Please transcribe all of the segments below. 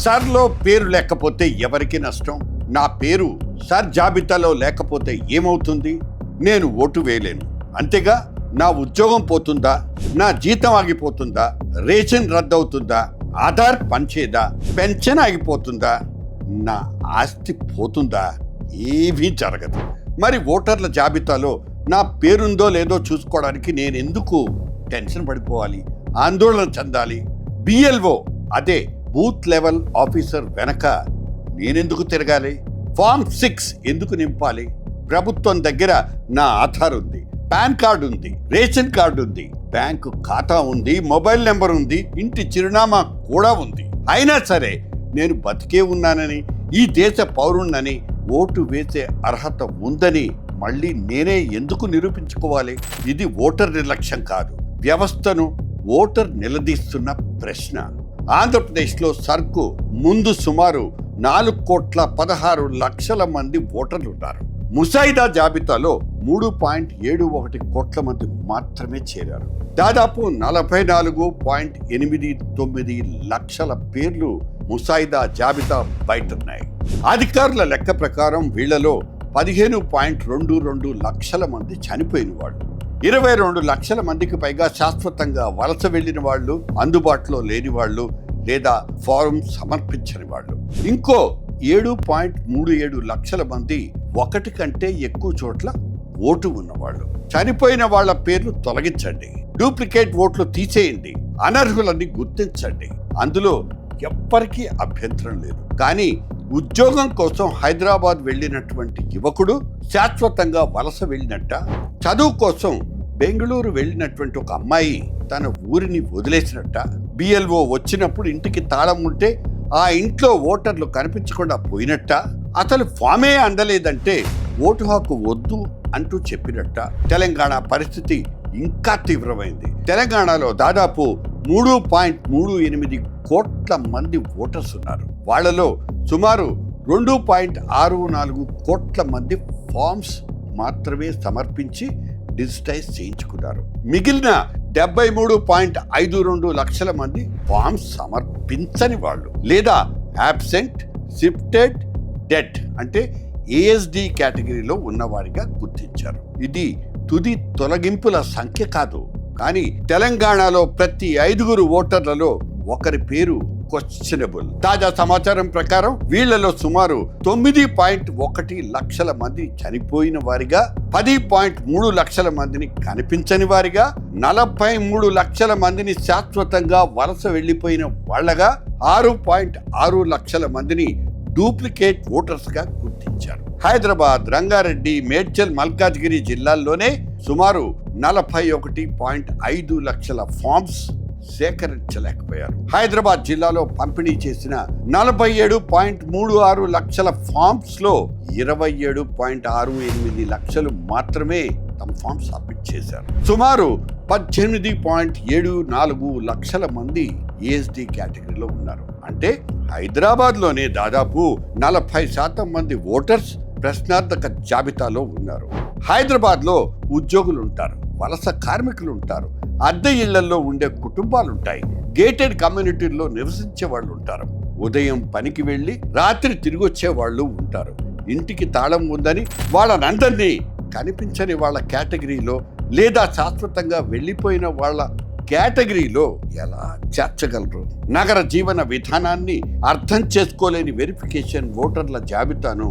సర్లో పేరు లేకపోతే ఎవరికి నష్టం? నా పేరు సర్ జాబితాలో లేకపోతే ఏమవుతుంది? నేను ఓటు వేయలేను, అంతేగా. నా ఉద్యోగం పోతుందా? నా జీతం ఆగిపోతుందా? రేషన్ రద్దవుతుందా? ఆధార్ పనిచేయదా? పెన్షన్ ఆగిపోతుందా? నా ఆస్తి పోతుందా? ఏమీ జరగదు. మరి ఓటర్ల జాబితాలో నా పేరుందో లేదో చూసుకోవడానికి నేను ఎందుకు టెన్షన్ పడిపోవాలి, ఆందోళన చెందాలి? బిఎల్ఓ, అదే బూత్ లెవెల్ ఆఫీసర్ వెనక నేనెందుకు తిరగాలి? ఫామ్ 6 ఎందుకు నింపాలి? ప్రభుత్వం దగ్గర నా ఆధార్ ఉంది, పాన్ కార్డు ఉంది, రేషన్ కార్డు ఉంది, బ్యాంకు ఖాతా ఉంది, మొబైల్ నెంబర్ ఉంది, ఇంటి చిరునామా కూడా ఉంది. అయినా సరే నేను బతికే ఉన్నానని, ఈ దేశ పౌరుణ్ణని, ఓటు వేసే అర్హత ఉందని మళ్ళీ నేనే ఎందుకు నిరూపించుకోవాలి? ఇది ఓటర్ నిర్లక్ష్యం కాదు, వ్యవస్థను ఓటర్ నిలదీస్తున్న ప్రశ్న. ఆంధ్రప్రదేశ్లో సర్కు ముందు సుమారు 4,16,00,000 మంది ఓటర్లు ఉన్నారు. ముసాయిదా జాబితాలో 3.71 కోట్ల మంది మాత్రమే చేరారు. దాదాపు 44.89 లక్షల పేర్లు ముసాయిదా జాబితా బయటున్నాయి. అధికారుల లెక్క ప్రకారం వీళ్లలో 15.22 లక్షల మంది చనిపోయిన వాళ్ళు, 22 లక్షల మందికి పైగా శాశ్వతంగా వలస వెళ్లిన వాళ్ళు, అందుబాటులో లేని వాళ్ళు లేదా ఫారం సమర్పించని వాళ్ళు, ఇంకో 7.37 లక్షల మంది ఒకటి కంటే ఎక్కువ చోట్ల ఓటు ఉన్నవాళ్ళు. చనిపోయిన వాళ్ళ పేర్లు తొలగించండి, డూప్లికేట్ ఓట్లు తీసేయండి, అనర్హులని గుర్తించండి. అందులో ఎవ్వరికీ అభ్యంతరం లేదు. కానీ ఉద్యోగం కోసం హైదరాబాద్ వెళ్ళినటువంటి యువకుడు శాశ్వతంగా వలస వెళ్ళినట్ట? చదువు కోసం బెంగళూరు వెళ్ళినటువంటి ఒక అమ్మాయి తన ఊరిని వదిలేసినట్ట? బిఎల్ఓ వచ్చినప్పుడు ఇంటికి తాళం ఉంటే ఆ ఇంట్లో ఓటర్లు కనిపించకుండా పోయినట్ట? అసలు ఫామే అందలేదంటే ఓటు హక్కు వద్దు అంటూ చెప్పినట్ట? తెలంగాణ పరిస్థితి ఇంకా తీవ్రమైంది. తెలంగాణలో దాదాపు 3.38 కోట్ల మంది ఓటర్స్ ఉన్నారు. వాళ్లలో సుమారు 2.64 కోట్ల మంది ఫామ్స్ మాత్రమే సమర్పించి డిజిటైజ్ చేయించుకున్నారు. మిగిలిన 73.52 లక్షల మంది ఫామ్స్ సమర్పించని వాళ్ళు లేదా యాబ్సెంట్, షిఫ్టెడ్, డెడ్ అంటే ఏఎస్డి కేటగిరీలో ఉన్నవారిగా గుర్తించారు. ఇది తుది తొలగింపుల సంఖ్య కాదు, కానీ తెలంగాణలో ప్రతి 5 ఓటర్లలో ఒకరి పేరు క్వశ్చనబుల్. తాజా సమాచారం ప్రకారం వీళ్లలో సుమారు 9.1 లక్షల మంది చనిపోయిన వారిగా, 10.3 లక్షల మందిని కనిపించని వారిగా, 43 లక్షల మందిని శాశ్వతంగా వలస వెళ్లిపోయిన వాళ్లగా, 6.6 లక్షల మందిని డూప్లికేట్ ఓటర్స్ గా గుర్తించారు. హైదరాబాద్, రంగారెడ్డి, మేడ్చల్, మల్కాజ్గిరి జిల్లాల్లోనే సుమారు 41.5 లక్షల ఫామ్స్ సేకరించలేకపోయారు. హైదరాబాద్ జిల్లాలో పంపిణీ చేసిన 47.36 లక్షల ఫామ్స్ లో 27.68 లక్షలు మాత్రమే తమ ఫామ్ సబ్మిట్ చేశారు. సుమారు 18.74 లక్షల మంది ఏఎస్డి కేటగిరీలో ఉన్నారు. అంటే హైదరాబాద్ లోనే దాదాపు 40% మంది ఓటర్స్ ప్రశ్నార్థక జాబితాలో ఉన్నారు. హైదరాబాద్ లో ఉద్యోగులు ఉంటారు, వలస కార్మికులు ఉంటారు, అద్దె ఇళ్లలో ఉండే కుటుంబాలుంటాయి, గేటెడ్ కమ్యూనిటీల్లో నివసించే వాళ్ళు ఉంటారు, ఉదయం పనికి వెళ్లి రాత్రి తిరిగి వచ్చే వాళ్ళు ఉంటారు. ఇంటికి తాళం ఉందని వాళ్ళనందరినీ కనిపించని వాళ్ళ కేటగిరీలో లేదా శాశ్వతంగా వెళ్లిపోయిన వాళ్ళ కేటగిరీలో ఎలా చేర్చగలరు? నగర జీవన విధానాన్ని అర్థం చేసుకోలేని వెరిఫికేషన్ ఓటర్ల జాబితాను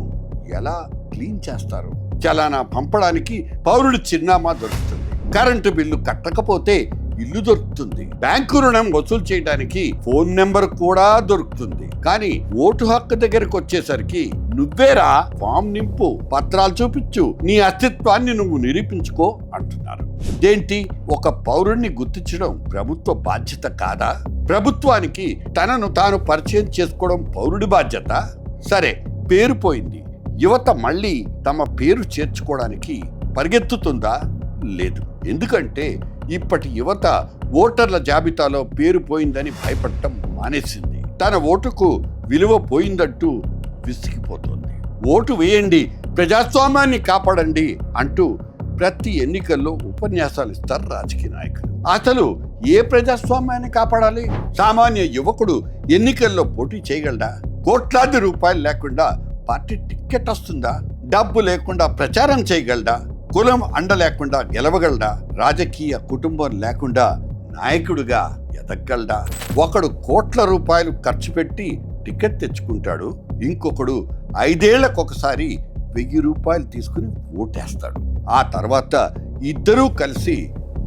ఎలా క్లీన్ చేస్తారు? చలానా పంపడానికి పౌరుడి చిరునామా దొరుకుతుంది, కరెంటు బిల్లు కట్టకపోతే ఇల్లు దొరుకుతుంది, బ్యాంకు రుణం వసూలు చేయడానికి ఫోన్ నెంబర్ కూడా దొరుకుతుంది. కానీ ఓటు హక్కు దగ్గరకు వచ్చేసరికి నువ్వేరా ఫామ్ నింపు, పత్రాలు చూపించు, నీ అస్తిత్వాన్ని నువ్వు నిరూపించుకో అంటున్నారు. ఇదేంటి? ఒక పౌరుణ్ణి గుర్తించడం ప్రభుత్వ బాధ్యత కాదా? ప్రభుత్వానికి తనను తాను పరిచయం చేసుకోవడం పౌరుడి బాధ్యత. సరే, పేరు పోయింది, యువత మళ్ళీ తమ పేరు చేర్చుకోవడానికి పరిగెత్తుతుందా? లేదు. ఎందుకంటే ఇప్పటి యువత ఓటర్ల జాబితాలో పేరు పోయిందని భయపడటం మానేసింది. తన ఓటుకు విలువ పోయిందంటూ విసిగిపోతుంది. ఓటు వేయండి, ప్రజాస్వామ్యాన్ని కాపాడండి అంటూ ప్రతి ఎన్నికల్లో ఉపన్యాసాలు ఇస్తారు రాజకీయ నాయకులు. అసలు ఏ ప్రజాస్వామ్యాన్ని కాపాడాలి? సామాన్య యువకుడు ఎన్నికల్లో పోటీ చేయగలడా? కోట్లాది రూపాయలు లేకుండా పార్టీ టికెట్ వస్తుందా? డబ్బు లేకుండా ప్రచారం చేయగలడా? కులం అండ లేకుండా గెలవగలడా? రాజకీయ కుటుంబం లేకుండా నాయకుడిగా ఎదగలడా? ఒకడు కోట్ల రూపాయలు ఖర్చు పెట్టి టికెట్ తెచ్చుకుంటాడు, ఇంకొకడు 5 ఏళ్లకొకసారి 1000 రూపాయలు తీసుకుని ఓటేస్తాడు. ఆ తర్వాత ఇద్దరూ కలిసి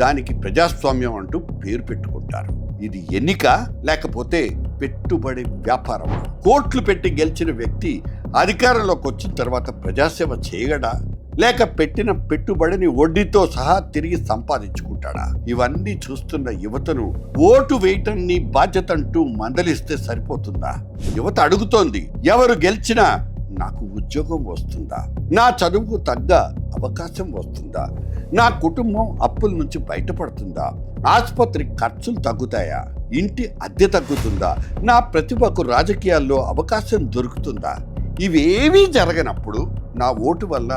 దానికి ప్రజాస్వామ్యం అంటూ పేరు పెట్టుకుంటారు. ఇది ఎన్నిక లేకపోతే పెట్టుబడి వ్యాపారం? కోట్లు పెట్టి గెలిచిన వ్యక్తి అధికారంలోకి వచ్చిన తర్వాత ప్రజాసేవ చేయగడా? లేక పెట్టిన పెట్టుబడిని వడ్డీతో సహా తిరిగి సంపాదించుకుంటాడా? ఇవన్నీ చూస్తున్న యువతను ఓటు వేయటం నీ బాధ్యత అంటూ మందలిస్తే సరిపోతుందా? యువత అడుగుతోంది, ఎవరు గెలిచినా నాకు ఉద్యోగం వస్తుందా? నా చదువుకు తగ్గ అవకాశం వస్తుందా? నా కుటుంబం అప్పుల నుంచి బయటపడుతుందా? ఆసుపత్రి ఖర్చులు తగ్గుతాయా? ఇంటి అద్దె తగ్గుతుందా? నా ప్రతిభకు రాజకీయాల్లో అవకాశం దొరుకుతుందా? ఇవేమీ జరగనప్పుడు నా ఓటు వల్ల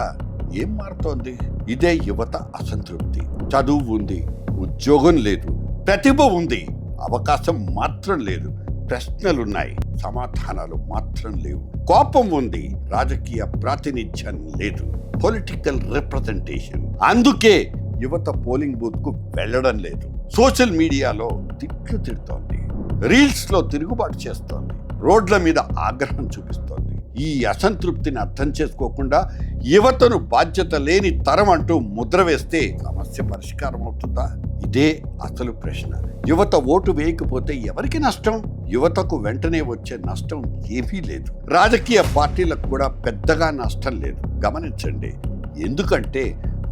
ఏం మారుతోంది? ఇదే యువత అసంతృప్తి. చదువు ఉంది, ఉద్యోగం లేదు. ప్రతిభ ఉంది, అవకాశం మాత్రం లేదు. ప్రశ్నలున్నాయి, సమాధానాలు మాత్రం లేవు. కోపం ఉంది, రాజకీయ ప్రాతినిధ్యం లేదు. Political representation. అందుకే యువత పోలింగ్ బూత్ కు వెళ్ళడం లేదు. సోషల్ మీడియాలో తిట్లు తిడుతోంది, రీల్స్ లో తిరుగుబాటు చేస్తోంది, రోడ్ల మీద ఆగ్రహం చూపిస్తోంది. ఈ అసంతృప్తిని అర్థం చేసుకోకుండా యువతను బాధ్యత లేని తరం అంటూ ముద్ర వేస్తే సమస్య పరిష్కారం అవుతుందా? ఇదే అసలు ప్రశ్న. యువత ఓటు వేయకపోతే ఎవరికి నష్టం? యువతకు వెంటనే వచ్చే నష్టం ఏమీ లేదు. రాజకీయ పార్టీలకు కూడా పెద్దగా నష్టం లేదు. గమనించండి, ఎందుకంటే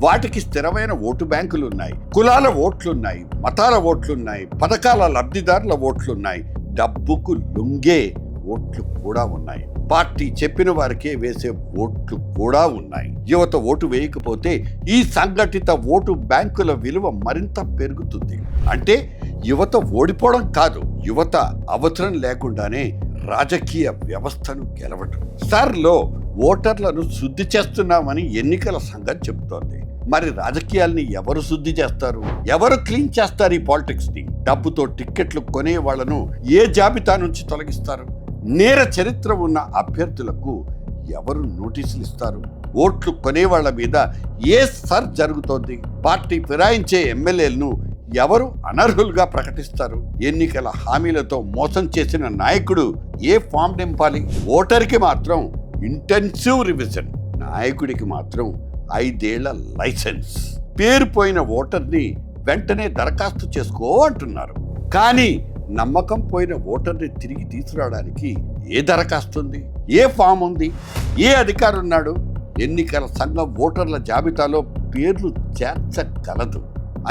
వాటికి స్థిరమైన ఓటు బ్యాంకులు ఉన్నాయి, కులాల ఓట్లున్నాయి, మతాల ఓట్లున్నాయి, పథకాల లబ్ధిదారుల ఓట్లున్నాయి, డబ్బుకు లొంగే ఓట్లు కూడా ఉన్నాయి, పార్టీ చెప్పిన వారికే వేసే ఓట్లు కూడా ఉన్నాయి. యువత ఓటు వేయకపోతే ఈ సంఘటిత ఓటు బ్యాంకుల విలువ మరింత పెరుగుతుంది. అంటే యువత ఓడిపోవడం కాదు, యువత అవసరం లేకుండానే రాజకీయ వ్యవస్థను గెలవటం. సర్లో ఓటర్లను శుద్ధి చేస్తున్నామని ఎన్నికల సంఘం చెబుతోంది. మరి రాజకీయాల్ని ఎవరు శుద్ధి చేస్తారు? ఎవరు క్లీన్ చేస్తారు ఈ పాలిటిక్స్ ని? డబ్బుతో టిక్కెట్లు కొనే వాళ్లను ఏ జాబితా నుంచి తొలగిస్తారు? నేర చరిత్ర ఉన్న అభ్యర్థులకు ఎవరు నోటీసులు ఇస్తారు? ఓట్లు కొనేవాళ్ల మీద ఏ సర్ జరుగుతోంది? పార్టీ ఫిరాయించే ఎమ్మెల్యేలను ఎవరు అనర్హులుగా ప్రకటిస్తారు? ఎన్నికల హామీలతో మోసం చేసిన నాయకుడు ఏ ఫామ్ నింపాలి? ఓటర్కి మాత్రం ఇంటెన్సివ్ రివిజన్, నాయకుడికి మాత్రం 5 ఏళ్ల లైసెన్స్. పేరు పోయిన ఓటర్ని వెంటనే దరఖాస్తు చేసుకో అంటున్నారు. కానీ నమ్మకం పోయిన ఓటర్ని తిరిగి తీసుకురావడానికి ఏ దరఖాస్తు ఉంది? ఏ ఫామ్ ఉంది? ఏ అధికారి ఉన్నాడు? ఎన్నికల సంఘం ఓటర్ల జాబితాలో పేర్లు చేర్చగలదు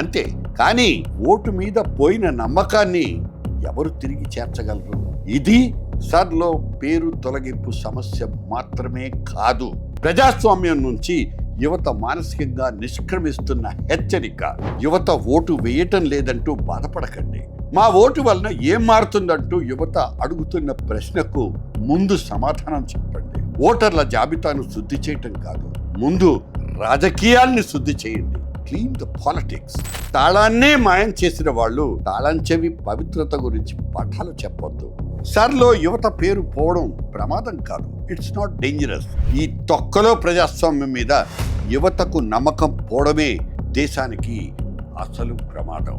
అంతే. కానీ ఓటు మీద పోయిన నమ్మకాన్ని ఎవరు తిరిగి చేర్చగలరు? ఇది సర్లో పేరు తొలగింపు సమస్య మాత్రమే కాదు, ప్రజాస్వామ్యం నుంచి యువత మానసికంగా నిష్క్రమిస్తున్న హెచ్చరిక. యువత ఓటు వేయటం లేదంటూ బాధపడకండి. మా ఓటు వలన ఏం మారుతుందంటూ యువత అడుగుతున్న ప్రశ్నకు ముందు సమాధానం చెప్పండి. ఓటర్ల జాబితాను శుద్ధి చేయటం కాదు, ముందు రాజకీయాల్ని శుద్ధి చేయండి. Clean the politics. తాళాన్నే మాయం చేసిన వాళ్ళు తాళం చెవి పవిత్రత గురించి పాఠాలు చెప్పొద్దు. సర్లో యువత పేరు పోవడం ప్రమాదం కాదు, ఇట్స్ నాట్ డేంజరస్. ఈ తొక్కలో ప్రజాస్వామ్యం మీద యువతకు నమ్మకం పోవడమే దేశానికి అసలు ప్రమాదం.